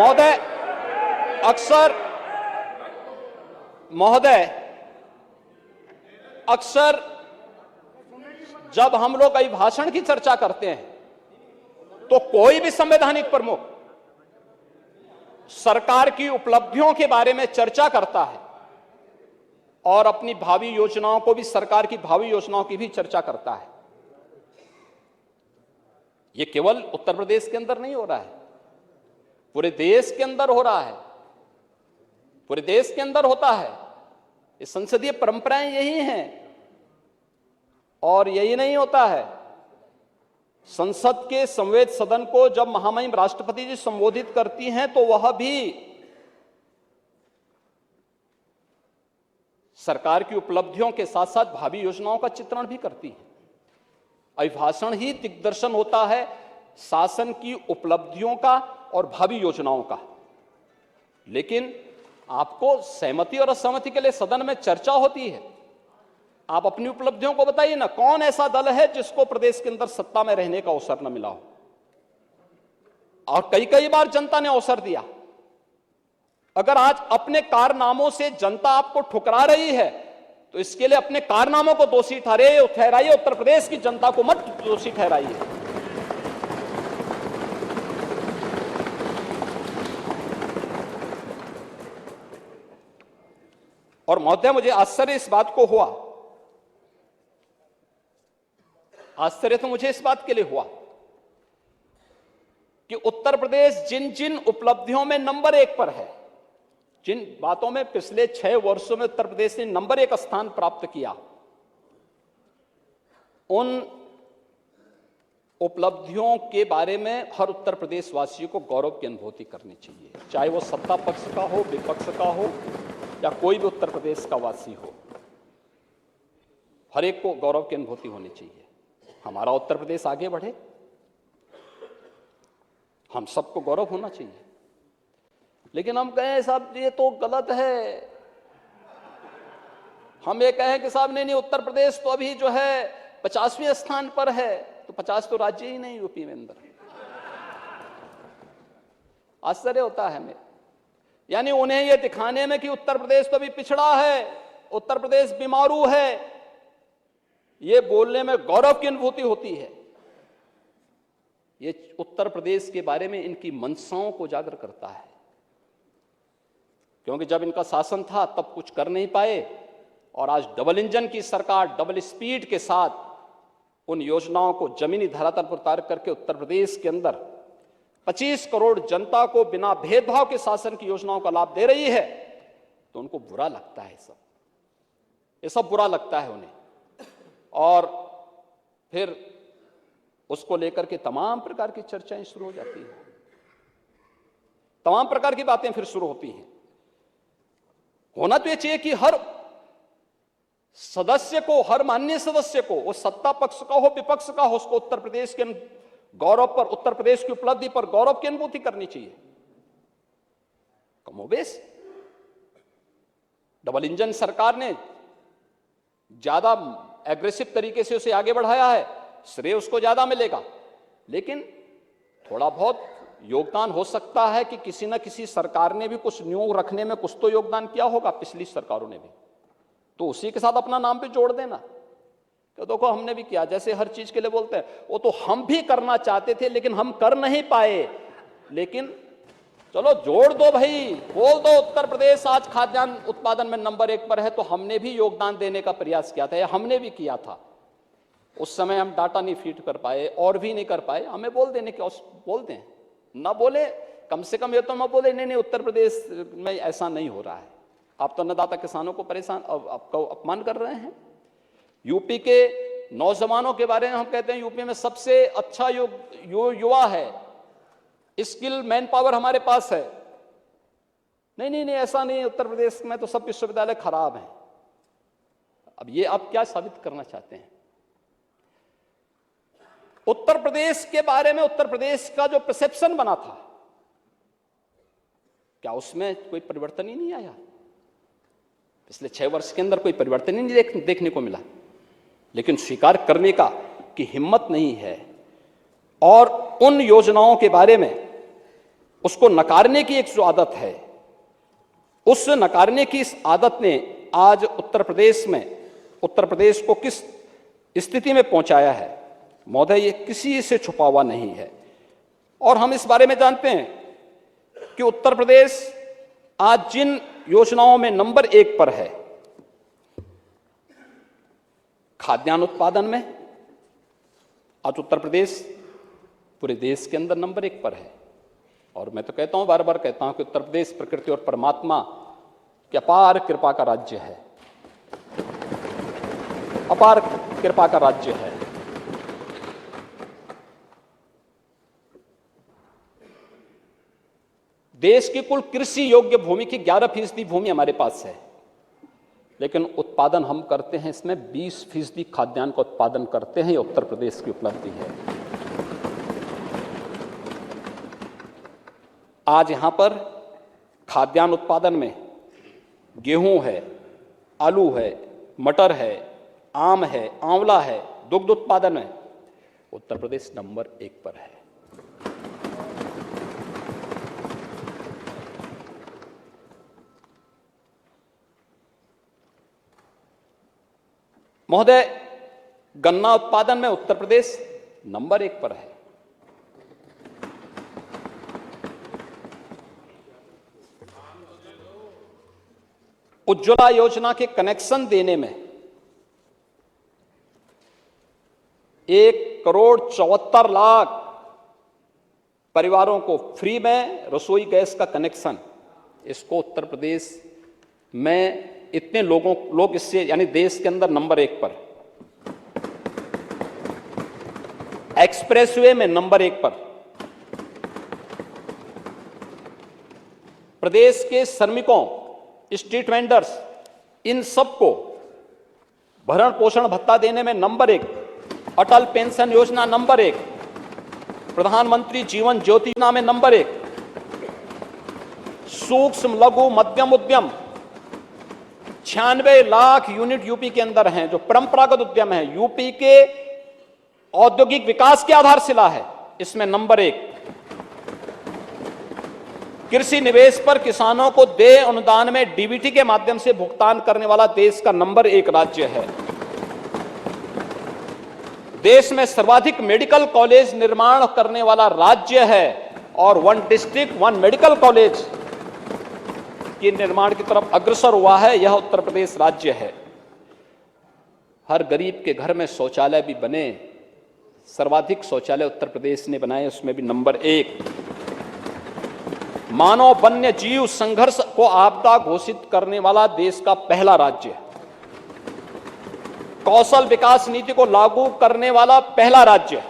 महोदय, अक्सर जब हम लोग अभिभाषण की चर्चा करते हैं तो कोई भी संवैधानिक प्रमुख सरकार की उपलब्धियों के बारे में चर्चा करता है और अपनी भावी योजनाओं को भी, सरकार की भावी योजनाओं की भी चर्चा करता है। यह केवल उत्तर प्रदेश के अंदर नहीं हो रहा है, पूरे देश के अंदर हो रहा है, पूरे देश के अंदर होता है। ये संसदीय परंपराएं यही हैं। और यही नहीं होता है, संसद के संवैध सदन को जब महामहिम राष्ट्रपति जी संबोधित करती हैं तो वह भी सरकार की उपलब्धियों के साथ साथ भावी योजनाओं का चित्रण भी करती है। अभिभाषण ही दिग्दर्शन होता है शासन की उपलब्धियों का और भावी योजनाओं का। लेकिन आपको सहमति और असहमति के लिए सदन में चर्चा होती है। आप अपनी उपलब्धियों को बताइए ना, कौन ऐसा दल है जिसको प्रदेश के अंदर सत्ता में रहने का अवसर न मिला हो? और कई कई बार जनता ने अवसर दिया। अगर आज अपने कारनामों से जनता आपको ठुकरा रही है तो इसके लिए अपने कारनामों को दोषी ठहराइए, उत्तर प्रदेश की जनता को मत दोषी ठहराइए। और महोदय, मुझे आश्चर्य इस बात को हुआ, आश्चर्य तो मुझे इस बात के लिए हुआ कि उत्तर प्रदेश जिन जिन उपलब्धियों में नंबर 1 पर है, जिन बातों में पिछले 6 वर्षों में उत्तर प्रदेश ने नंबर 1 स्थान प्राप्त किया, उन उपलब्धियों के बारे में हर उत्तर प्रदेश वासियों को गौरव की अनुभूति करनी चाहिए, चाहे वो सत्ता पक्ष का हो, विपक्ष का हो या कोई भी उत्तर प्रदेश का वासी हो। हर एक को गौरव की अनुभूति होनी चाहिए। हमारा उत्तर प्रदेश आगे बढ़े, हम सबको गौरव होना चाहिए। लेकिन हम कहें साहब ये तो गलत है, हम ये कहें कि साहब नहीं उत्तर प्रदेश तो अभी जो है 50वें स्थान पर है, तो 50 तो राज्य ही नहीं यूपी में अंदर। आश्चर्य होता है हमें, यानी उन्हें यह दिखाने में कि उत्तर प्रदेश तो अभी पिछड़ा है, उत्तर प्रदेश बीमारू है, ये बोलने में गौरव की अनुभूति होती है। ये उत्तर प्रदेश के बारे में इनकी मंशाओं को उजागर करता है, क्योंकि जब इनका शासन था तब कुछ कर नहीं पाए और आज डबल इंजन की सरकार डबल स्पीड के साथ उन योजनाओं को जमीनी धरातल पर उतार करके उत्तर प्रदेश के अंदर 25 करोड़ जनता को बिना भेदभाव के शासन की योजनाओं का लाभ दे रही है, तो उनको बुरा लगता है। ये सब बुरा लगता है उन्हें, और फिर उसको लेकर के तमाम प्रकार की चर्चाएं शुरू हो जाती हैं, तमाम प्रकार की बातें फिर शुरू होती हैं। होना तो यह चाहिए कि हर सदस्य को, हर माननीय सदस्य को, वो सत्ता पक्ष का हो विपक्ष का हो, उसको उत्तर प्रदेश के गौरव पर, उत्तर प्रदेश की उपलब्धि पर गौरव की अनुभूति करनी चाहिए। कमोबेश डबल इंजन सरकार ने ज्यादा एग्रेसिव तरीके से उसे आगे बढ़ाया है, श्रेय उसको ज्यादा मिलेगा। लेकिन थोड़ा बहुत योगदान हो सकता है कि किसी न किसी सरकार ने भी कुछ न्यू रखने में कुछ तो योगदान किया होगा, पिछली सरकारों ने भी, तो उसी के साथ अपना नाम भी जोड़ देना कि देखो हमने भी किया। जैसे हर चीज के लिए बोलते हैं, वो तो हम भी करना चाहते थे लेकिन हम कर नहीं पाए, लेकिन चलो जोड़ दो भाई, बोल दो उत्तर प्रदेश आज खाद्यान्न उत्पादन में नंबर 1 पर है, तो हमने भी योगदान देने का प्रयास किया था या हमने भी किया था। उस समय हम डाटा नहीं फीड कर पाए और भी नहीं कर पाए, हमें बोल देने के, बोल दें, ना बोले कम से कम ये तो ना बोले नहीं उत्तर प्रदेश में ऐसा नहीं हो रहा है, आप तो अन्नदाता किसानों को परेशान, आपको अपमान कर रहे हैं। यूपी के नौजवानों के बारे में हम कहते हैं यूपी में सबसे अच्छा युवा है, स्किल मैन पावर हमारे पास है। नहीं, ऐसा नहीं, उत्तर प्रदेश में तो सब विश्वविद्यालय खराब हैं। अब ये आप क्या साबित करना चाहते हैं? उत्तर प्रदेश के बारे में, उत्तर प्रदेश का जो परसेप्शन बना था, क्या उसमें कोई परिवर्तन ही नहीं आया? पिछले 6 वर्ष के अंदर कोई परिवर्तन ही नहीं देखने को मिला। लेकिन स्वीकार करने का की हिम्मत नहीं है, और उन योजनाओं के बारे में उसको नकारने की एक जो आदत है, उस नकारने की इस आदत ने आज उत्तर प्रदेश को किस स्थिति में पहुंचाया है महोदय, ये किसी से छुपा हुआ नहीं है। और हम इस बारे में जानते हैं कि उत्तर प्रदेश आज जिन योजनाओं में नंबर 1 पर है, खाद्यान्न उत्पादन में आज उत्तर प्रदेश पूरे देश के अंदर नंबर 1 पर है। और मैं तो कहता हूं, बार बार कहता हूं कि उत्तर प्रदेश प्रकृति और परमात्मा की अपार कृपा का राज्य है, अपार कृपा का राज्य है। देश की कुल कृषि योग्य भूमि की 11% भूमि हमारे पास है, लेकिन उत्पादन हम करते हैं इसमें 20% खाद्यान्न का उत्पादन करते हैं। ये उत्तर प्रदेश की उपलब्धि है। आज यहां पर खाद्यान्न उत्पादन में गेहूं है, आलू है, मटर है, आम है, आंवला है, दुग्ध उत्पादन में उत्तर प्रदेश नंबर 1 पर है। महोदय, गन्ना उत्पादन में उत्तर प्रदेश नंबर 1 पर है। उज्ज्वला योजना के कनेक्शन देने में 1,74,00,000 परिवारों को फ्री में रसोई गैस का कनेक्शन, इसको उत्तर प्रदेश में इतने लोग इससे, यानी देश के अंदर नंबर 1 पर। एक्सप्रेसवे में नंबर 1 पर। प्रदेश के श्रमिकों, स्ट्रीट वेंडर्स, इन सबको भरण पोषण भत्ता देने में नंबर 1। अटल पेंशन योजना नंबर 1। प्रधानमंत्री जीवन ज्योति योजना में नंबर 1। सूक्ष्म लघु मध्यम उद्यम 96 लाख यूनिट यूपी के अंदर हैं, जो परंपरागत उद्यम है, यूपी के औद्योगिक विकास की आधारशिला है, इसमें नंबर 1। कृषि निवेश पर किसानों को देय अनुदान में डीबीटी के माध्यम से भुगतान करने वाला देश का नंबर 1 राज्य है। देश में सर्वाधिक मेडिकल कॉलेज निर्माण करने वाला राज्य है, और 1 डिस्ट्रिक्ट 1 मेडिकल कॉलेज के निर्माण की तरफ अग्रसर हुआ है, यह उत्तर प्रदेश राज्य है। हर गरीब के घर में शौचालय भी बने, सर्वाधिक शौचालय उत्तर प्रदेश ने बनाए, उसमें भी नंबर 1। मानव वन्य जीव संघर्ष को आपदा घोषित करने वाला देश का पहला राज्य है। कौशल विकास नीति को लागू करने वाला पहला राज्य है।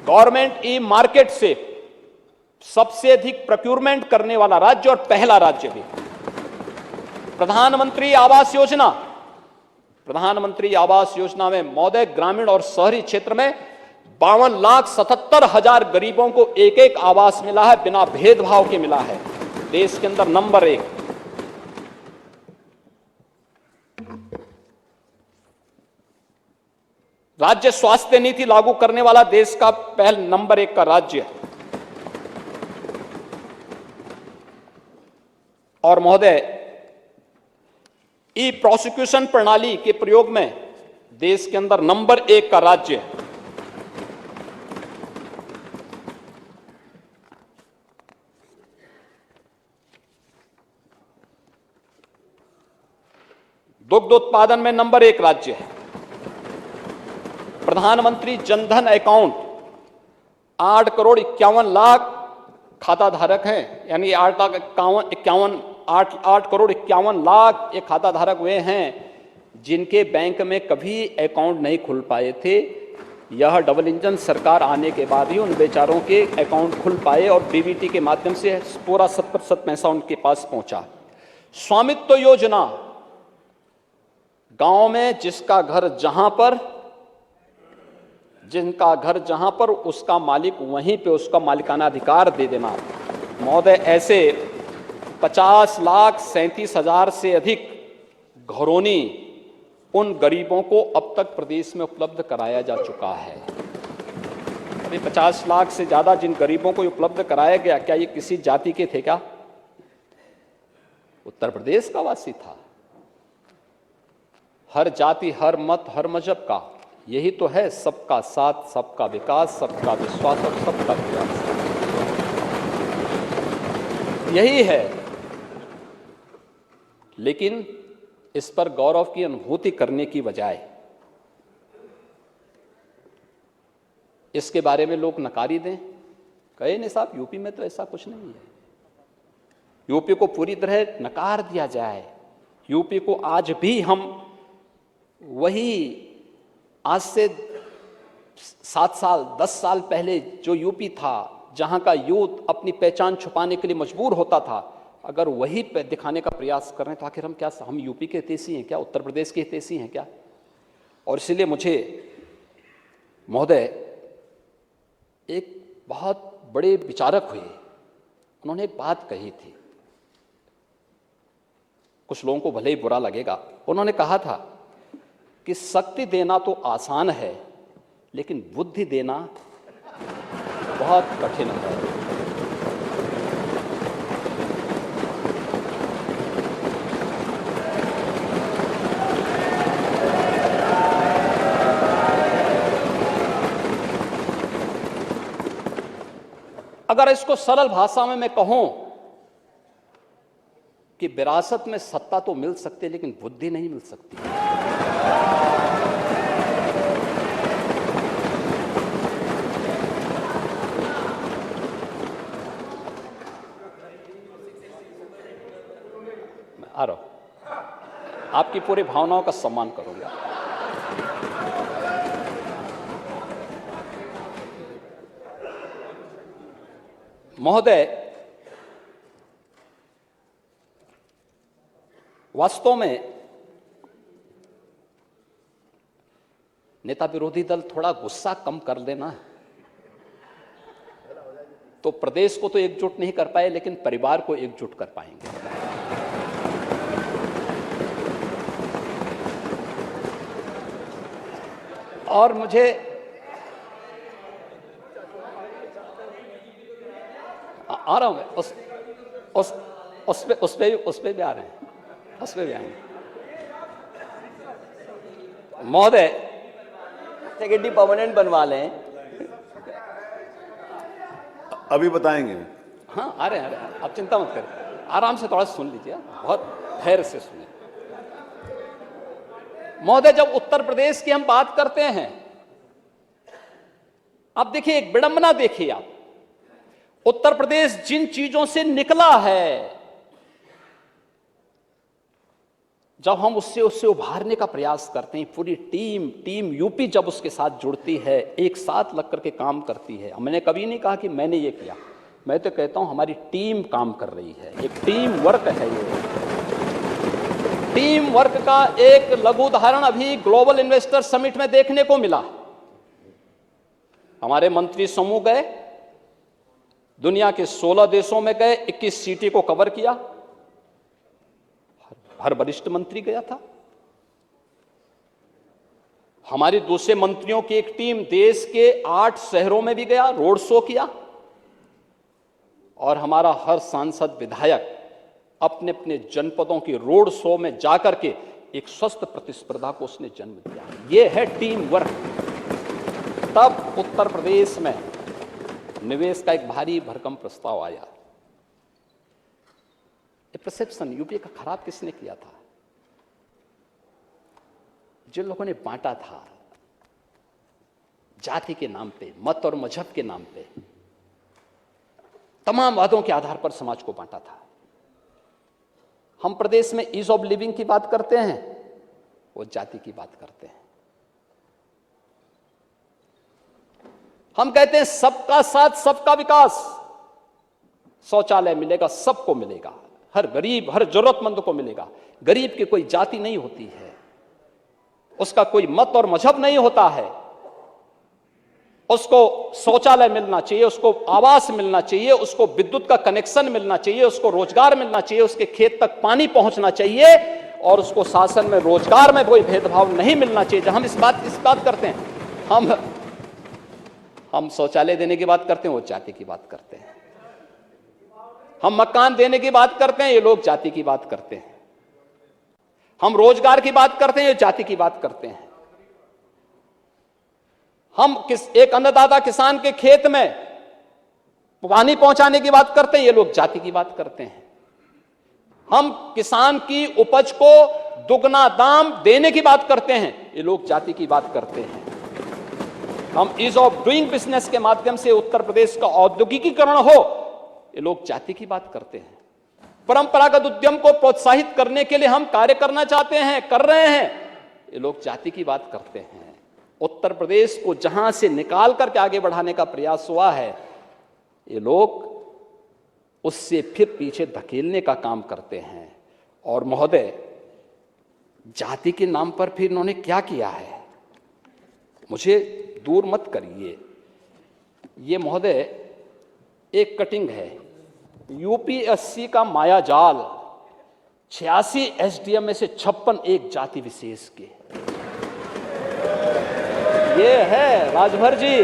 गवर्नमेंट ई मार्केट से सबसे अधिक प्रोक्यूरमेंट करने वाला राज्य और पहला राज्य भी। प्रधानमंत्री आवास योजना में महोदय ग्रामीण और शहरी क्षेत्र में 52,77,000 गरीबों को एक आवास मिला है, बिना भेदभाव के मिला है, देश के अंदर नंबर 1। राज्य स्वास्थ्य नीति लागू करने वाला देश का पहला नंबर 1 का राज्य है। और महोदय, ई प्रोसिक्यूशन प्रणाली के प्रयोग में देश के अंदर नंबर 1 का राज्य है। दुग्ध उत्पादन में नंबर 1 राज्य है। प्रधानमंत्री जनधन अकाउंट 8,51,00,000 खाता धारक हैं, यानी 8,51,00,000 ये खाता धारक वे हैं जिनके बैंक में कभी अकाउंट नहीं खुल पाए थे। यह डबल इंजन सरकार आने के बाद ही उन बेचारों के अकाउंट खुल पाए और डीबीटी के माध्यम से पूरा 100% पैसा उनके पास पहुंचा। स्वामित्व योजना, गांव में जिनका घर जहां पर उसका मालिक वहीं पे उसका मालिकाना अधिकार दे देना। महोदय, ऐसे 50,37,000 से अधिक घरौनी उन गरीबों को अब तक प्रदेश में उपलब्ध कराया जा चुका है। अभी 50 लाख से ज्यादा जिन गरीबों को उपलब्ध कराया गया, क्या ये किसी जाति के थे क्या? उत्तर प्रदेश का वासी था। हर जाति, हर मत, हर मजहब का। यही तो है सबका साथ, सबका विकास, सबका विश्वास और सबका प्रयास। यही है। लेकिन इस पर गौरव की अनुभूति करने की बजाय इसके बारे में लोग नकारी दें, कहे नहीं साहब यूपी में तो ऐसा कुछ नहीं है, यूपी को पूरी तरह नकार दिया जाए। यूपी को आज भी हम वही आज से 7 साल 10 साल पहले जो यूपी था, जहां का यूथ अपनी पहचान छुपाने के लिए मजबूर होता था, अगर वही पे दिखाने का प्रयास कर रहे हैं तो आखिर हम यूपी के हितैषी हैं क्या? उत्तर प्रदेश के हितैषी हैं क्या? और इसलिए मुझे महोदय, एक बहुत बड़े विचारक हुए, उन्होंने एक बात कही थी, कुछ लोगों को भले ही बुरा लगेगा। उन्होंने कहा था कि शक्ति देना तो आसान है, लेकिन बुद्धि देना बहुत कठिन है। अगर इसको सरल भाषा में मैं कहूं कि विरासत में सत्ता तो मिल सकती है, लेकिन बुद्धि नहीं मिल सकती। मैं आ रहा हूं, आपकी पूरी भावनाओं का सम्मान करूंगा। महोदय, वास्तव में नेता विरोधी दल थोड़ा गुस्सा कम कर देना, तो प्रदेश को तो एकजुट नहीं कर पाए, लेकिन परिवार को एकजुट कर पाएंगे। और मुझे आ रहा हूं मैं उस पे भी आ रहे हैं, उस पे भी आएंगे। महोदय, सेक्रेटरी परमानेंट बनवा लें, अभी बताएंगे। हाँ, आ रहे हैं, आप चिंता मत करें, आराम से थोड़ा सुन लीजिए, बहुत धैर्य से सुनिए। महोदय, जब उत्तर प्रदेश की हम बात करते हैं, आप देखिए, एक विडंबना देखिए आप, उत्तर प्रदेश जिन चीजों से निकला है, जब हम उससे उभारने का प्रयास करते हैं, पूरी टीम यूपी जब उसके साथ जुड़ती है, एक साथ लग करके काम करती है। मैंने कभी नहीं कहा कि मैंने ये किया, मैं तो कहता हूं हमारी टीम काम कर रही है, एक टीम वर्क है। ये टीम वर्क का एक लघु उदाहरण अभी ग्लोबल इन्वेस्टर समिट में देखने को मिला। हमारे मंत्री समूह गए, दुनिया के 16 देशों में गए, 21 सिटी को कवर किया, हर वरिष्ठ मंत्री गया था। हमारे दूसरे मंत्रियों की एक टीम देश के 8 शहरों में भी गया, रोड शो किया, और हमारा हर सांसद विधायक अपने अपने जनपदों की रोड शो में जाकर के एक स्वस्थ प्रतिस्पर्धा को उसने जन्म दिया। यह है टीम वर्क। तब उत्तर प्रदेश में निवेश का एक भारी भरकम प्रस्ताव आया। परसेप्शन यूपी का खराब किसने किया था? जिन लोगों ने बांटा था, जाति के नाम पे, मत और मजहब के नाम पे, तमाम वादों के आधार पर समाज को बांटा था। हम प्रदेश में ईज ऑफ लिविंग की बात करते हैं, वो जाति की बात करते हैं। हम कहते हैं सबका साथ सबका विकास, शौचालय मिलेगा, सबको मिलेगा, हर गरीब हर जरूरतमंद को मिलेगा। गरीब की कोई जाति नहीं होती है, उसका कोई मत और मजहब नहीं होता है, उसको शौचालय मिलना चाहिए, उसको आवास मिलना चाहिए, उसको विद्युत का कनेक्शन मिलना चाहिए, उसको रोजगार मिलना चाहिए, उसके खेत तक पानी पहुंचना चाहिए, और उसको शासन में रोजगार में कोई भेदभाव नहीं मिलना चाहिए। जब हम इस बात करते हैं, हम शौचालय देने की बात करते हैं, वो जाति की बात करते हैं। हम मकान देने की बात करते हैं, ये लोग जाति की बात करते हैं। हम रोजगार की बात करते हैं, ये जाति की बात करते हैं। हम एक अन्नदाता किसान के खेत में पानी पहुंचाने की बात करते हैं, ये लोग जाति की बात करते हैं। हम किसान की उपज को दुगना दाम देने की बात करते हैं, ये लोग जाति की बात करते हैं। हम ईज ऑफ डूइंग बिजनेस के माध्यम से उत्तर प्रदेश का औद्योगिकीकरण हो, ये लोग जाति की बात करते हैं। परंपरागत उद्यम को प्रोत्साहित करने के लिए हम कार्य करना चाहते हैं, कर रहे हैं, ये लोग जाति की बात करते हैं। उत्तर प्रदेश को जहां से निकाल करके आगे बढ़ाने का प्रयास हुआ है, ये लोग उससे फिर पीछे धकेलने का काम करते हैं। और महोदय, जाति के नाम पर फिर इन्होंने क्या किया है, मुझे दूर मत करिए। ये महोदय एक कटिंग है, यूपीएससी का माया जाल, 86 एसडीएम में से 56 एक जाति विशेष के। ये है राजभर जी,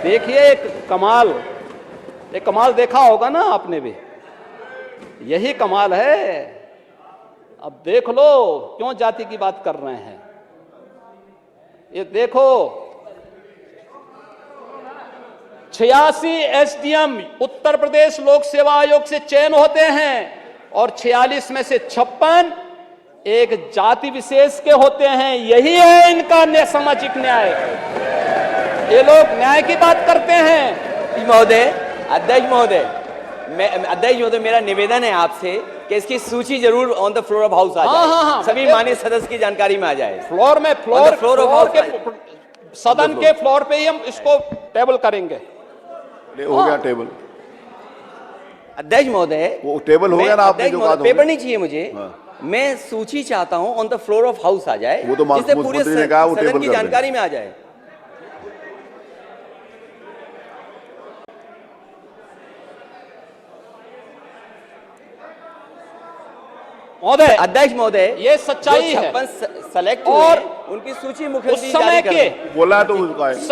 देखिए एक कमाल, एक कमाल देखा होगा ना आपने भी, यही कमाल है। अब देख लो क्यों जाति की बात कर रहे हैं। ये देखो 86 एसडीएम उत्तर प्रदेश लोक सेवा आयोग से चयन होते हैं और 46 में से 56 एक जाति विशेष के होते हैं। यही है इनका सामाजिक न्याय। ये लोग न्याय की बात करते हैं। महोदय, अध्यक्ष महोदय, मेरा निवेदन है आपसे कि इसकी सूची जरूर on the floor of house आ जाए। हाँ, सभी माननीय सदस्य की जानकारी में आ जाए। फ्लोर में, फ्लोर के सदन के फ्लोर पे ही हम इसको टेबल करेंगे। हो गया टेबल। अध्यक्ष महोदय, वो टेबल हो गया ना, आपने जो कहा था। पेपर नहीं चाहिए मुझे, मैं सूची चाहता हूं on the floor of house आ जाए, वो तो जिससे पूरे मंत्री ने कहा वो सदन टेबल की कर दें। जानकारी में आ जाए। महोदय, अध्यक्ष महोदय, ये सच्चाई है। 56 सेलेक्ट और उनकी सूची उस मुख्यमंत्री समय जारी कर के दें। बोला तो उसका है।